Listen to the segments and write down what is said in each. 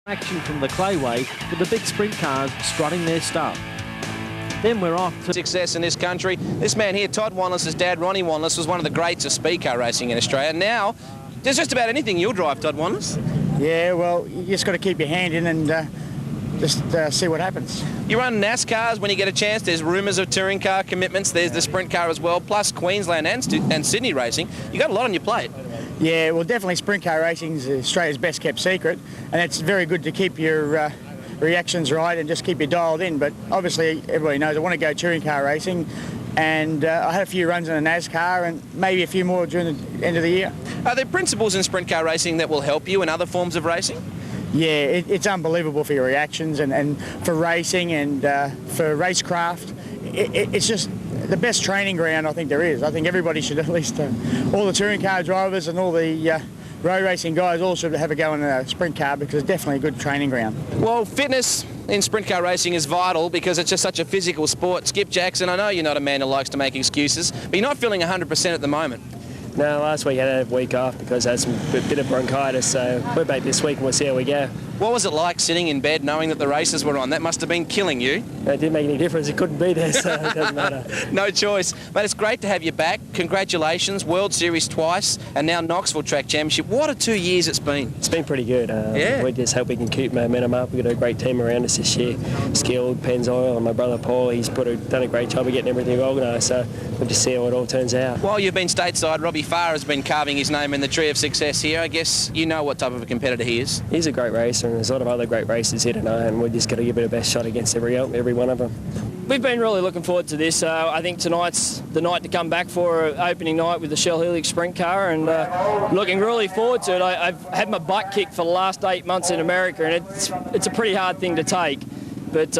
Action from the Clayway with the big sprint cars strutting their stuff. Then we're off to success in this country. This man here, Todd Wanless's dad, Ronnie Wanless, was one of the greats of speed car racing in Australia. Now, there's just about anything you'll drive, Todd Wanless. Yeah, well, you just got to keep your hand in and just see what happens. You run NASCARs when you get a chance. There's rumours of touring car commitments. There's the sprint car as well, plus Queensland and Sydney racing. You got a lot on your plate. Yeah, well, definitely sprint car racing is Australia's best kept secret, and it's very good to keep your reactions right and just keep you dialed in. But obviously, everybody knows I want to go touring car racing, and I had a few runs in a NASCAR and maybe a few more during the end of the year. Are there principles in sprint car racing that will help you in other forms of racing? Yeah, it's unbelievable for your reactions and for racing and for racecraft. It's just the best training ground I think there is. I think everybody should at least, all the touring car drivers and all the road racing guys all should have a go in a sprint car because it's definitely a good training ground. Well, fitness in sprint car racing is vital because it's just such a physical sport. Skip Jackson, I know you're not a man who likes to make excuses, but you're not feeling 100% at the moment. No, last week I had a week off because I had a bit of bronchitis, so we're back this week and we'll see how we go. What was it like sitting in bed knowing that the races were on? That must have been killing you. It didn't make any difference. It couldn't be there, so it doesn't matter. No choice. Mate, it's great to have you back. Congratulations. World Series twice and now Knoxville Track Championship. What a 2 years it's been. It's been pretty good. Yeah. We just hope we can keep momentum up. We've got a great team around us this year. Skilled, Pennzoil and my brother Paul, he's done a great job of getting everything organised, so we'll just see how it all turns out. While you've been stateside, Robbie Farr has been carving his name in the tree of success here. I guess you know what type of a competitor he is. He's a great racer and there's a lot of other great racers here tonight, and we've just got to give it our best shot against every one of them. We've been really looking forward to this. I think tonight's the night to come back for opening night with the Shell Helix sprint car, and looking really forward to it. I've had my butt kicked for the last 8 months in America, and it's a pretty hard thing to take. But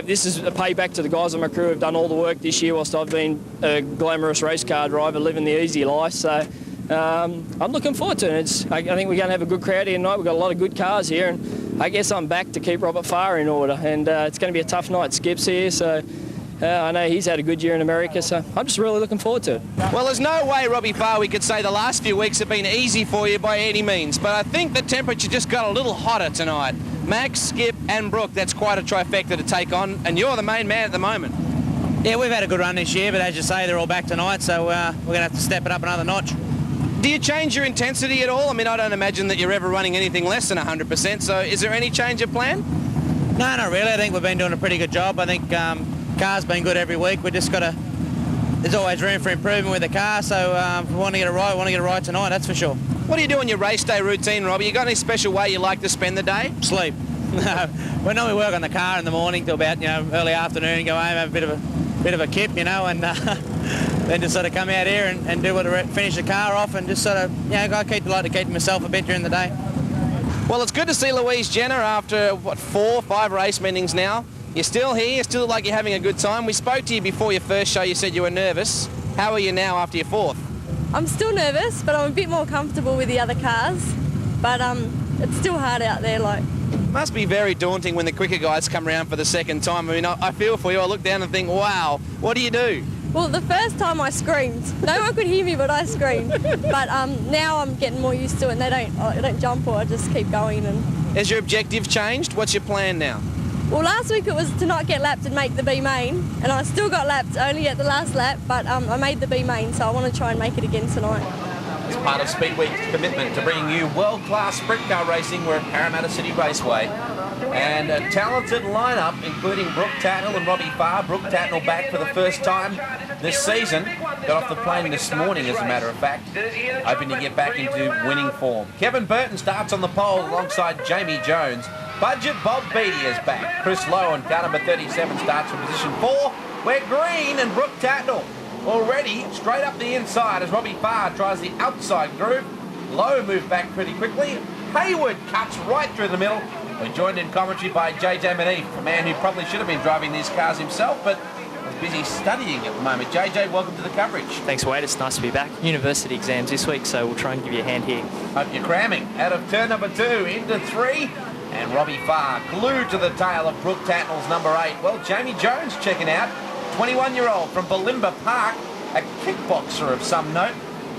this is a payback to the guys on my crew who've done all the work this year whilst I've been a glamorous race car driver living the easy life. So I'm looking forward to it. I think we're going to have a good crowd here tonight. We've got a lot of good cars here, and I guess I'm back to keep Robert Farr in order. And it's going to be a tough night. Skip's here, so I know he's had a good year in America, so I'm just really looking forward to it. Well, there's no way, Robbie Farr, we could say the last few weeks have been easy for you by any means, but I think the temperature just got a little hotter tonight. Max, Skip and Brooke, that's quite a trifecta to take on, and you're the main man at the moment. Yeah, we've had a good run this year, but as you say, they're all back tonight, so we're going to have to step it up another notch. Do you change your intensity at all? I mean, I don't imagine that you're ever running anything less than 100%, so is there any change of plan? No, not really. I think we've been doing a pretty good job. I think car's been good every week. We just got to... There's always room for improvement with the car, so if we want to get it right, we want to get it right tonight, that's for sure. What do you do in your race day routine, Robbie? You got any special way you like to spend the day? Sleep. No, we normally work on the car in the morning till about, early afternoon, go home, have a bit of a kip, and then just sort of come out here and do what finish the car off and just sort of, I like to keep myself a bit during the day. Well, it's good to see Louise Jenner after, 4 or 5 race meetings now. You're still here, you still look like you're having a good time. We spoke to you before your first show, you said you were nervous. How are you now after your 4th? I'm still nervous, but I'm a bit more comfortable with the other cars. But it's still hard out there, like. Must be very daunting when the quicker guys come around for the second time. I mean, I feel for you. I look down and think, wow, what do you do? Well, the first time I screamed. No one could hear me, but I screamed. But now I'm getting more used to it, and I don't jump or I just keep going. And has your objective changed? What's your plan now? Well, last week it was to not get lapped and make the B main, and I still got lapped only at the last lap, but I made the B main, so I want to try and make it again tonight. As part of Speed Week's commitment to bringing you world-class sprint car racing, we're at Parramatta City Raceway. And a talented lineup, including Brooke Tatnell and Robbie Farr. Brooke Tatnell back for the first time this season. Got off the plane this morning, as a matter of fact, hoping to get back into winning form. Kevin Burton starts on the pole alongside Jamie Jones. Budget Bob Beattie is back. Chris Lowe and car number 37 starts from position 4, where Green and Brooke Tatnell already straight up the inside as Robbie Farr tries the outside groove. Lowe moved back pretty quickly. Heywood cuts right through the middle. We're joined in commentary by JJ Manif, a man who probably should have been driving these cars himself, but is busy studying at the moment. JJ, welcome to the coverage. Thanks, Wade. It's nice to be back. University exams this week, so we'll try and give you a hand here. Hope you're cramming. Out of turn number 2 into 3. And Robbie Farr glued to the tail of Brooke Tatnell's number 8. Well, Jamie Jones checking out. 21-year-old from Bulimba Park, a kickboxer of some note.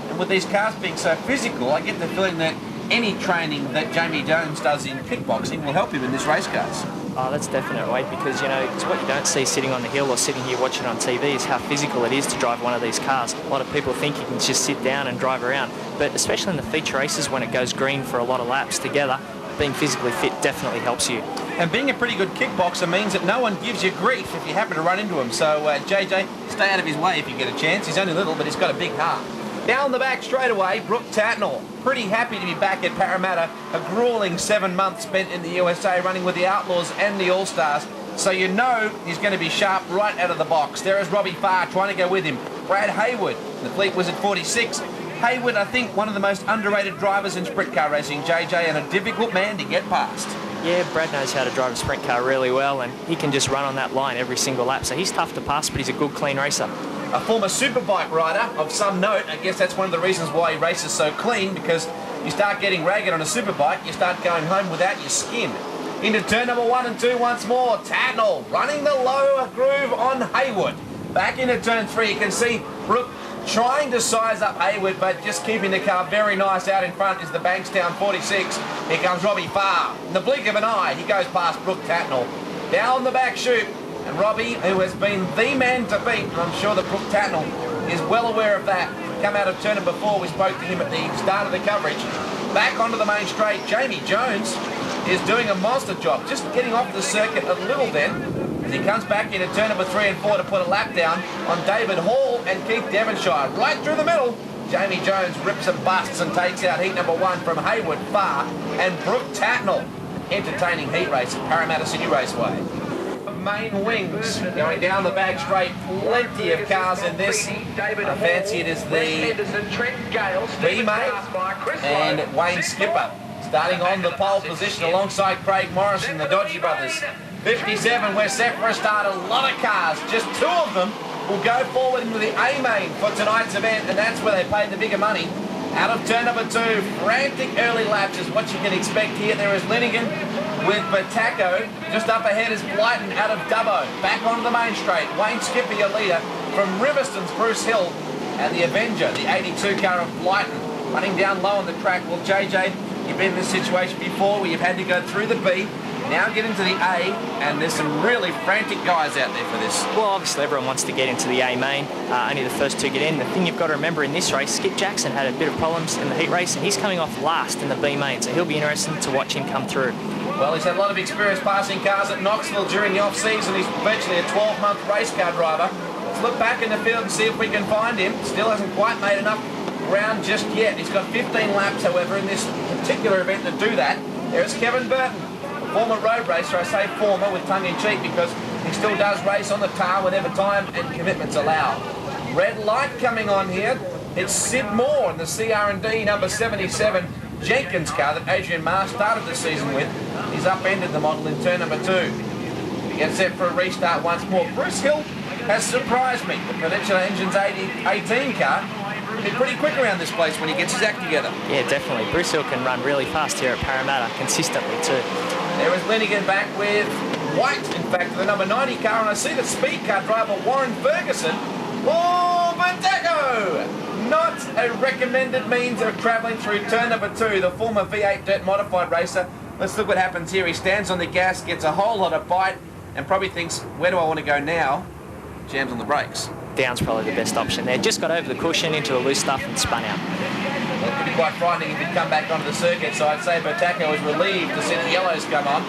And with these cars being so physical, I get the feeling that any training that Jamie Jones does in kickboxing will help him in this race cars. Oh, that's definite, Wade, because, you know, it's what you don't see sitting on the hill or sitting here watching on TV is how physical it is to drive one of these cars. A lot of people think you can just sit down and drive around, but especially in the feature races when it goes green for a lot of laps together, being physically fit definitely helps you. And being a pretty good kickboxer means that no one gives you grief if you happen to run into him. So, JJ, stay out of his way if you get a chance. He's only little, but he's got a big heart. Down the back straight away, Brooke Tatnell. Pretty happy to be back at Parramatta. A gruelling 7 months spent in the USA running with the Outlaws and the All-Stars. So you know he's going to be sharp right out of the box. There is Robbie Farr trying to go with him. Brad Heywood, the Fleet Wizard 46. Heywood, I think, one of the most underrated drivers in sprint car racing, JJ, and a difficult man to get past. Yeah, Brad knows how to drive a sprint car really well, and he can just run on that line every single lap. So he's tough to pass, but he's a good, clean racer. A former superbike rider of some note. I guess that's one of the reasons why he races so clean, because you start getting ragged on a superbike, you start going home without your skin. Into turn number 1 and 2 once more. Tatnell running the lower groove on Heywood. Back into turn 3, you can see Brooke trying to size up Heywood, but just keeping the car very nice. Out in front is the Bankstown 46. Here comes Robbie Farr. In the blink of an eye, he goes past Brooke Tatnell. Down the back chute, and Robbie, who has been the man to beat, and I'm sure that Brooke Tatnell is well aware of that. Come out of turn number 4, we spoke to him at the start of the coverage. Back onto the main straight, Jamie Jones is doing a monster job, just getting off the circuit a little then. As he comes back into turn number 3 and 4 to put a lap down on David Hall and Keith Devonshire. Right through the middle, Jamie Jones rips and busts and takes out heat number 1 from Heywood, Farr and Brooke Tatnell. Entertaining heat race at Parramatta City Raceway. Main wings going down the back straight, plenty of cars in this. I fancy it is the B-Mate and Wayne Skipper starting on the pole position alongside Craig Morrison, the Dodgy brothers. 57, we're set for a start. A lot of cars, just 2 of them will go forward into the A-Main for tonight's event, and that's where they paid the bigger money. Out of turn number 2, frantic early laps is what you can expect here. There is Linigan with Batacco. Just up ahead is Blyton out of Dubbo. Back onto the main straight. Wayne Skipper, your leader. From Riverston's Bruce Hill. And the Avenger, the 82 car of Blyton, running down low on the track. Well, JJ, you've been in this situation before where you've had to go through the B, now get into the A, and there's some really frantic guys out there for this. Well, obviously everyone wants to get into the A main. Only the first 2 get in. The thing you've got to remember in this race, Skip Jackson had a bit of problems in the heat race, and he's coming off last in the B main, so he'll be interesting to watch him come through. Well, he's had a lot of experience passing cars at Knoxville during the off-season. He's virtually a 12-month race car driver. Let's look back in the field and see if we can find him. Still hasn't quite made enough ground just yet. He's got 15 laps, however, in this particular event to do that. There's Kevin Burton, a former road racer. I say former with tongue-in-cheek because he still does race on the tar whenever time and commitments allow. Red light coming on here. It's Sid Moore in the CR&D number 77 Jenkins car that Adrian Marr started the season with. He's upended the model in turn number 2. We get set for a restart once more. Bruce Hill has surprised me. The Peninsula Engines 18 car will be pretty quick around this place when he gets his act together. Yeah, definitely. Bruce Hill can run really fast here at Parramatta, consistently too. There is Linigan back with White, in fact, the number 90 car, and I see the speed car driver Warren Ferguson. Oh, Batacco! Not a recommended means of travelling through turn number 2, the former V8 Dirt Modified racer. Let's look what happens here. He stands on the gas, gets a whole lot of bite, and probably thinks, where do I want to go now? Jams on the brakes. Down's probably the best option there. Just got over the cushion into the loose stuff and spun out. Well, it could be quite frightening if he'd come back onto the circuit, so I'd say Batacco was relieved to see the yellows come on.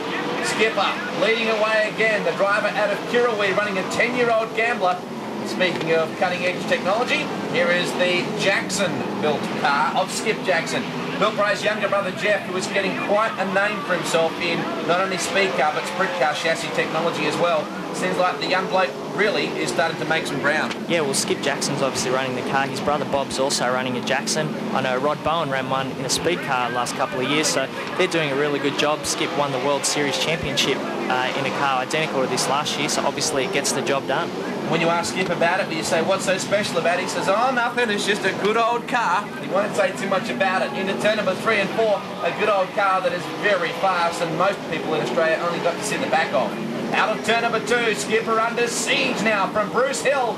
Skipper leading away again. The driver out of Kirrawee running a 10-year-old Gambler. Speaking of cutting-edge technology, here is the Jackson-built car of Skip Jackson, built by his younger brother Jeff, who is getting quite a name for himself in not only speed car but sprint car chassis technology as well. Seems like the young bloke really is starting to make some ground. Yeah, well, Skip Jackson's obviously running the car. His brother Bob's also running a Jackson. I know Rod Bowen ran one in a speed car last couple of years, so they're doing a really good job. Skip won the World Series Championship in a car identical to this last year, so obviously it gets the job done. When you ask Skip about it, you say, what's so special about it? He says, oh, nothing, it's just a good old car. He won't say too much about it. Into turn number 3 and 4, a good old car that is very fast, and most people in Australia only got to see the back of. Out of turn number 2, Skipper under siege now from Bruce Hill.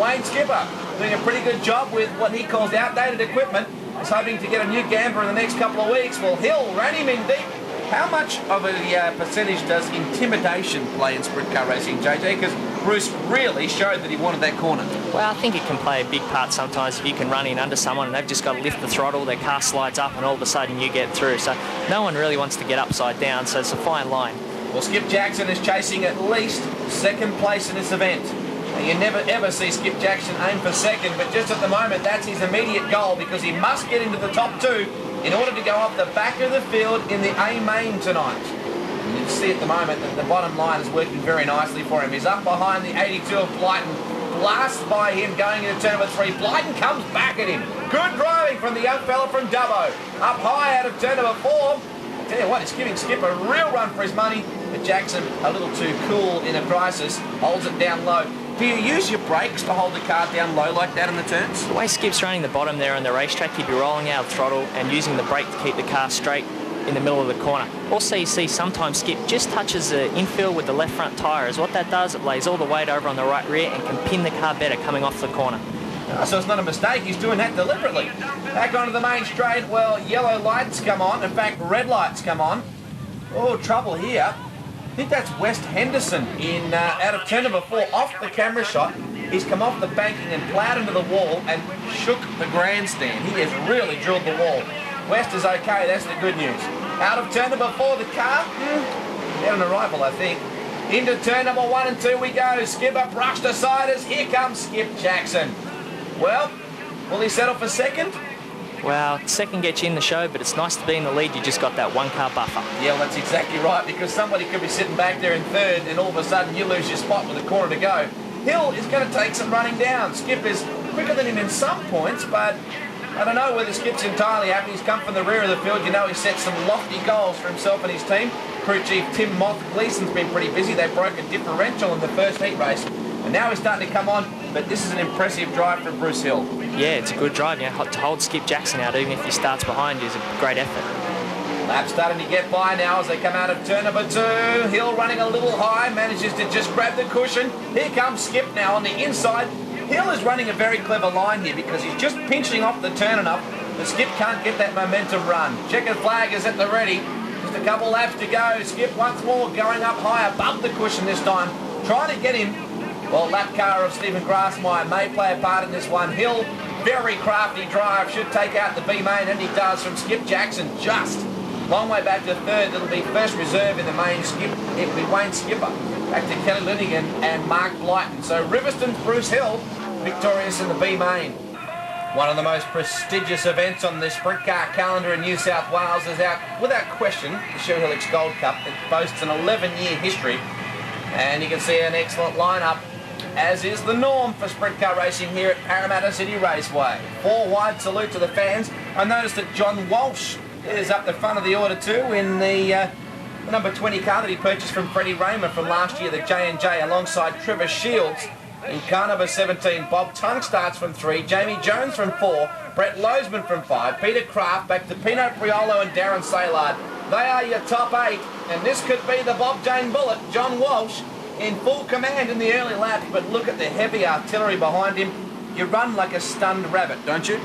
Wayne Skipper doing a pretty good job with what he calls outdated equipment. is hoping to get a new camper in the next couple of weeks. Well, Hill ran him in deep. How much of a percentage does intimidation play in sprint car racing, JJ? Because Bruce really showed that he wanted that corner. Well, I think it can play a big part sometimes if you can run in under someone and they've just got to lift the throttle, their car slides up and all of a sudden you get through. So no one really wants to get upside down, so it's a fine line. Well, Skip Jackson is chasing at least second place in this event. And you never ever see Skip Jackson aim for second, but just at the moment that's his immediate goal because he must get into the top two in order to go off the back of the field in the A main tonight. And you can see at the moment that the bottom line is working very nicely for him. He's up behind the 82 of Blyton, blasted by him going into turn number 3. Blyton comes back at him. Good driving from the young fella from Dubbo. Up high out of turn number 4. I tell you what, it's giving Skip a real run for his money, but Jackson, a little too cool in a crisis, holds it down low. Do you use your brakes to hold the car down low like that in the turns? The way Skip's running the bottom there on the racetrack, he'd be rolling out of throttle and using the brake to keep the car straight in the middle of the corner. Also, you see sometimes Skip just touches the infield with the left front tyre. As what that does, it lays all the weight over on the right rear and can pin the car better coming off the corner. So it's not a mistake, he's doing that deliberately. Back onto the main straight, well, yellow lights come on, in fact, red lights come on. Oh, trouble here. I think that's West Henderson in out of turn number 4 off the camera shot. He's come off the banking and ploughed into the wall and shook the grandstand. He has really drilled the wall. West is okay, that's the good news. Out of turn number 4, the car, dead on arrival, I think. Into turn number 1 and 2 we go. Skipper brushed aside as here comes Skip Jackson. Well, will he settle for second? Well, second gets you in the show, but it's nice to be in the lead. You just got that 1 car buffer. Yeah, well, that's exactly right, because somebody could be sitting back there in third and all of a sudden you lose your spot with a corner to go. Hill is going to take some running down. Skip is quicker than him in some points, but I don't know whether Skip's entirely happy. He's come from the rear of the field. You know, he set some lofty goals for himself and his team. Crew chief Tim Moth Gleason's been pretty busy. They broke a differential in the first heat race, and now he's starting to come on, but this is an impressive drive from Bruce Hill. Yeah, it's a good drive. You know, to hold Skip Jackson out, even if he starts behind you, is a great effort. Lap starting to get by now as they come out of turn number 2. Hill running a little high, manages to just grab the cushion. Here comes Skip now on the inside. Hill is running a very clever line here because he's just pinching off the turn enough that Skip can't get that momentum run. Checkered flag is at the ready. Just a couple laps to go. Skip once more going up high above the cushion this time. Trying to get him. Well, lap car of Stephen Grassmeyer may play a part in this one. Hill, very crafty drive, should take out the B main, and he does from Skip Jackson just. Long way back to third. It'll be first reserve in the main. Skip. It'll be Wayne Skipper. Back to Kelly Linigan and Mark Blyton. So Riverston's Bruce Hill, victorious in the B main. One of the most prestigious events on the sprint car calendar in New South Wales is out, without question, the Sherwood Helix Gold Cup. It boasts an 11-year history. And you can see an excellent lineup, as is the norm for sprint car racing here at Parramatta City Raceway. 4 wide salute to the fans. I noticed that John Walsh is up the front of the order too in the number 20 car that he purchased from Freddie Raymer from last year, the J&J, alongside Trevor Shields. In car number 17, Bob Tunks starts from 3, Jamie Jones from 4, Brett Loadsman from 5, Peter Kraft back to Pino, Priolo and Darren Saillard. They are your top 8, and this could be the Bob Jane Bullet. John Walsh in full command in the early laps, but look at the heavy artillery behind him. You run like a stunned rabbit, don't you?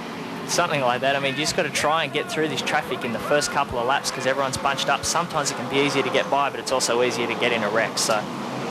Something like that. I mean, you just got to try and get through this traffic in the first couple of laps because everyone's bunched up. Sometimes it can be easier to get by, but it's also easier to get in a wreck. So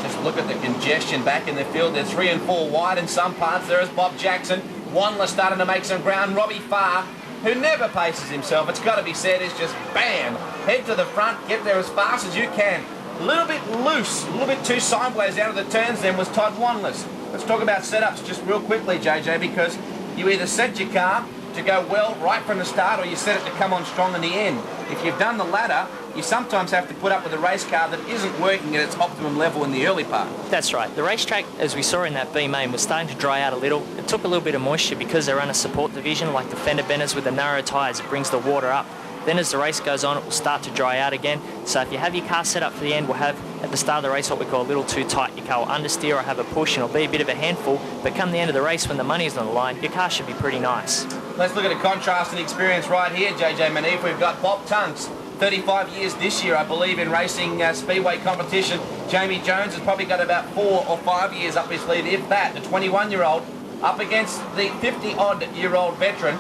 just look at the congestion back in the field. They're 3 and 4 wide in some parts. There is Bob Jackson. Wanless starting to make some ground. Robbie Farr, who never paces himself, it's got to be said, is just bam, head to the front, get there as fast as you can. A little bit loose, a little bit too sideways out of the turns then was Todd Wanless. Let's talk about setups just real quickly, JJ, because you either set your car to go well right from the start or you set it to come on strong in the end. If you've done the latter, you sometimes have to put up with a race car that isn't working at its optimum level in the early part. That's right. The racetrack, as we saw in that B main, was starting to dry out a little. It took a little bit of moisture because they run a support division like the fender benders with the narrow tyres. It brings the water up. Then as the race goes on, it will start to dry out again. So if you have your car set up for the end, we'll have at the start of the race what we call a little too tight. Your car will understeer or have a push and it'll be a bit of a handful. But come the end of the race when the money's on the line, your car should be pretty nice. Let's look at a contrasting experience right here, JJ Maneve. We've got Bob Tunks, 35 years this year, I believe, in racing speedway competition. Jamie Jones has probably got about 4 or 5 years up his sleeve, if that, the 21-year-old, up against the 50-odd-year-old veteran.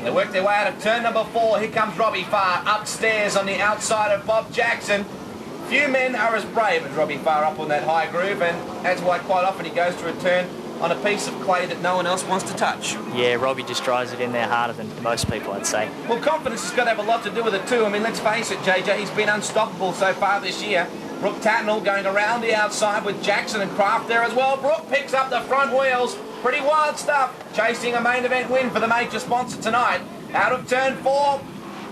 They work their way out of turn number 4. Here comes Robbie Farr upstairs on the outside of Bob Jackson. Few men are as brave as Robbie Farr up on that high groove, and that's why quite often he goes to a turn on a piece of clay that no one else wants to touch. Yeah, Robbie just drives it in there harder than most people, I'd say. Well, confidence has got to have a lot to do with it too. I mean, let's face it, JJ, he's been unstoppable so far this year. Brooke Tatnell going around the outside with Jackson and Kraft there as well. Brooke picks up the front wheels. Pretty wild stuff. Chasing a main event win for the major sponsor tonight. Out of turn 4.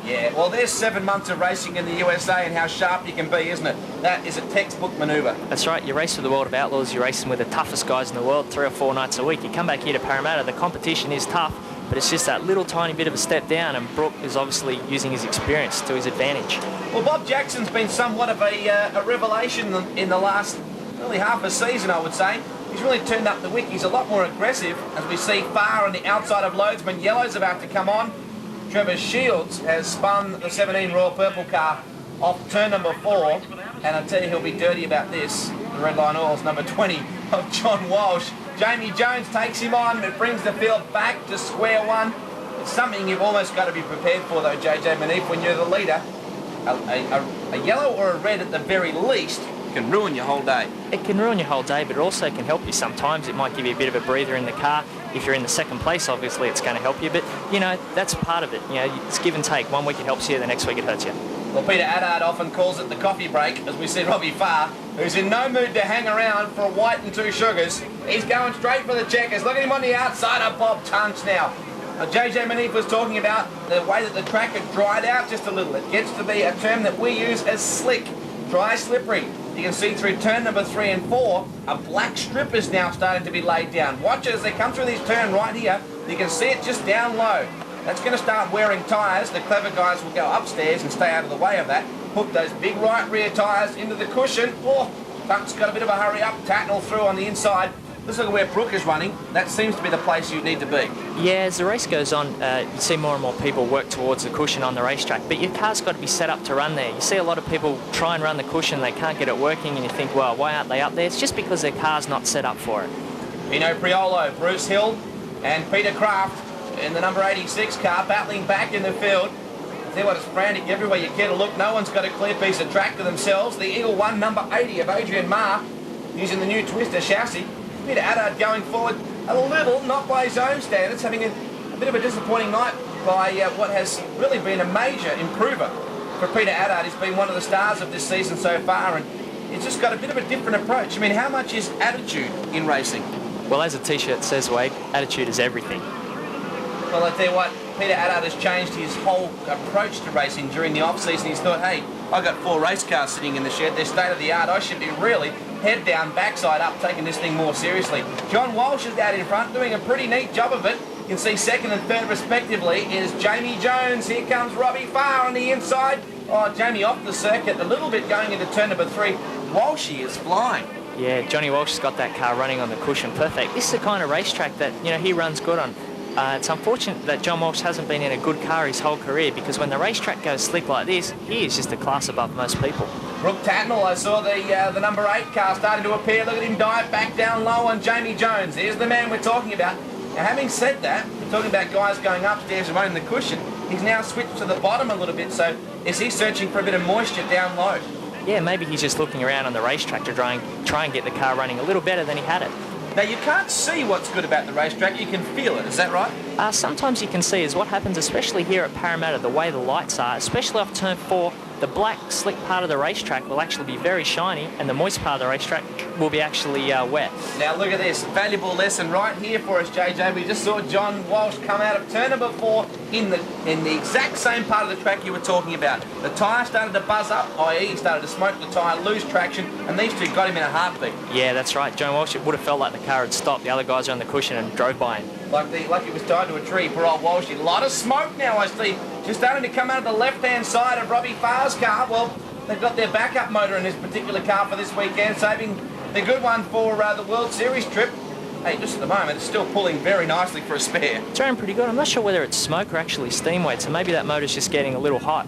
Yeah, well, there's 7 months of racing in the USA and how sharp you can be, isn't it? That is a textbook manoeuvre. That's right. You race for the World of Outlaws. You're racing with the toughest guys in the world 3 or 4 nights a week. You come back here to Parramatta. The competition is tough, but it's just that little tiny bit of a step down, and Brooke is obviously using his experience to his advantage. Well, Bob Jackson's been somewhat of a revelation in the last really half a season, I would say. He's really turned up the wick. He's a lot more aggressive, as we see Farr on the outside of Loadsman. Yellow's about to come on. Trevor Shields has spun the 17 Royal Purple car off turn number 4, and I'll tell you he'll be dirty about this. The Red Line Oils, number 20 of John Walsh. Jamie Jones takes him on. It brings the field back to square one. It's something you've almost got to be prepared for, though, JJ Manif, when you're the leader. A yellow or a red at the very least can ruin your whole day. It can ruin your whole day, but it also can help you sometimes. It might give you a bit of a breather in the car. If you're in the second place, obviously it's going to help you, but you know, that's part of it. You know, it's give and take. 1 week it helps you, the next week it hurts you. Well, Peter Attard often calls it the coffee break, as we see Robbie Farr, who's in no mood to hang around for a white and 2 sugars. He's going straight for the checkers. Look at him on the outside of Bob Tunks now. Now, JJ Manif was talking about the way that the track had dried out just a little. It gets to be a term that we use as slick, dry, slippery. You can see through turn number 3 and 4, a black strip is now starting to be laid down. Watch as they come through this turn right here. You can see it just down low. That's going to start wearing tyres. The clever guys will go upstairs and stay out of the way of that. Hook those big right rear tyres into the cushion. Oh, Tunks got a bit of a hurry up. Tatnell through on the inside. Let's look at where Brooke is running. That seems to be the place you need to be. Yeah, as the race goes on, you see more and more people work towards the cushion on the racetrack, but your car's got to be set up to run there. You see a lot of people try and run the cushion, they can't get it working, and you think, well, why aren't they up there? It's just because their car's not set up for it. Pino, Priolo, Bruce Hill and Peter Kraft in the number 86 car battling back in the field. See what, it's frantic everywhere you care to look. No one's got a clear piece of track to themselves. The Eagle 1, number 80 of Adrian Marr, using the new Twister chassis. Peter Attard going forward a little, not by his own standards, having a bit of a disappointing night by what has really been a major improver for Peter Attard. He's been one of the stars of this season so far, and he's just got a bit of a different approach. I mean, how much is attitude in racing? Well, as a t-shirt says, Wade, attitude is everything. Well, I tell you what, Peter Attard has changed his whole approach to racing during the off-season. He's thought, hey, I've got 4 race cars sitting in the shed. They're state-of-the-art. I should be really head down, backside up, taking this thing more seriously. John Walsh is out in front, doing a pretty neat job of it. You can see second and third, respectively, is Jamie Jones. Here comes Robbie Farr on the inside. Oh, Jamie off the circuit, a little bit going into turn number 3. Walshy is flying. Yeah, Johnny Walsh has got that car running on the cushion perfect. This is the kind of racetrack that, you know, he runs good on. It's unfortunate that John Walsh hasn't been in a good car his whole career, because when the racetrack goes slick like this, he is just a class above most people. Brooke Tatnell, I saw the number 8 car starting to appear. Look at him dive back down low on Jamie Jones. Here's the man we're talking about. Now, having said that, we're talking about guys going upstairs and running the cushion. He's now switched to the bottom a little bit, so is he searching for a bit of moisture down low? Yeah, maybe he's just looking around on the racetrack to try and get the car running a little better than he had it. Now, you can't see what's good about the racetrack, you can feel it, is that right? Sometimes you can see is what happens, especially here at Parramatta, the way the lights are, especially off turn 4, the black, slick part of the racetrack will actually be very shiny, and the moist part of the racetrack will be actually wet. Now, look at this, valuable lesson right here for us, JJ. We just saw John Walsh come out of turn number 4 in the exact same part of the track you were talking about. The tyre started to buzz up, i.e. he started to smoke the tyre, lose traction, and these two got him in a heartbeat. Yeah, that's right. John Walsh, it would have felt like the car had stopped. The other guys are on the cushion and drove by him. Like it was tied to a tree for old Walsh. A lot of smoke now, I see. Just starting to come out of the left-hand side of Robbie Farr's car. Well, they've got their backup motor in this particular car for this weekend, saving the good one for the World Series trip. Hey, just at the moment, it's still pulling very nicely for a spare. It's running pretty good. I'm not sure whether it's smoke or actually steam weight, so maybe that motor's just getting a little hot.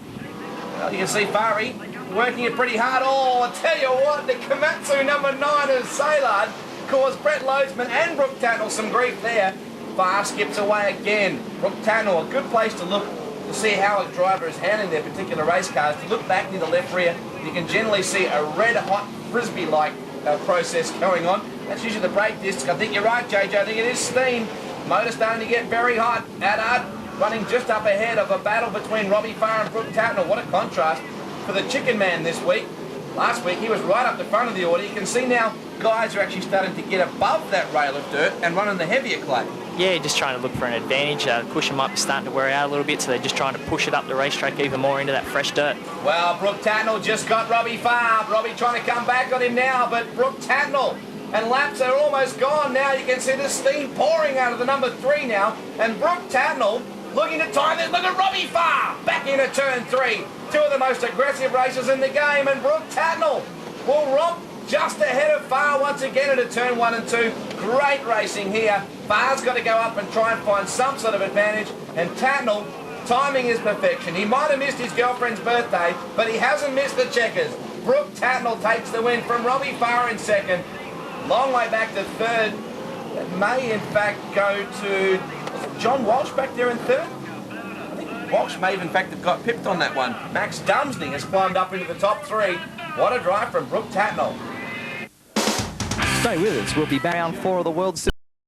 Well, you can see Farry working it pretty hard. Oh, I tell you what, the Komatsu number 9 of Saillard caused Brett Loadsman and Brooke Tatnell some grief there. Farr skips away again. Brooke Tatnell, a good place to look to see how a driver is handling their particular race cars. To look back near the left rear, you can generally see a red-hot frisbee-like process going on. That's usually the brake disc. I think you're right, JJ. I think it is steam. Motor starting to get very hot. Attard running just up ahead of a battle between Robbie Farr and Brooke Tatnell. What a contrast for the Chicken Man this week. Last week he was right up the front of the order. You can see now guys are actually starting to get above that rail of dirt and running the heavier clay. Yeah, just trying to look for an advantage. Cushion might be starting to wear out a little bit, so they're just trying to push it up the racetrack even more into that fresh dirt. Well, Brooke Tatnell just got Robbie Farr. Robbie trying to come back on him now, but Brooke Tatnell, and laps are almost gone now. You can see the steam pouring out of the number 3 now, and Brooke Tatnell looking to time this. Look at Robbie Farr back into turn 3. Two of the most aggressive racers in the game, and Brooke Tatnell will romp just ahead of Farr once again into turn 1 and 2. Great racing here. Farr's got to go up and try and find some sort of advantage, and Tatnell, timing is perfection. He might have missed his girlfriend's birthday, but he hasn't missed the checkers. Brooke Tatnell takes the win from Robbie Farr in second. Long way back to third. That may in fact go to John Walsh back there in third. I think Walsh may have in fact have got pipped on that one. Max Dumsney has climbed up into the top 3. What a drive from Brooke Tatnell. Stay with us. We'll be back. Round 4 of the World Series.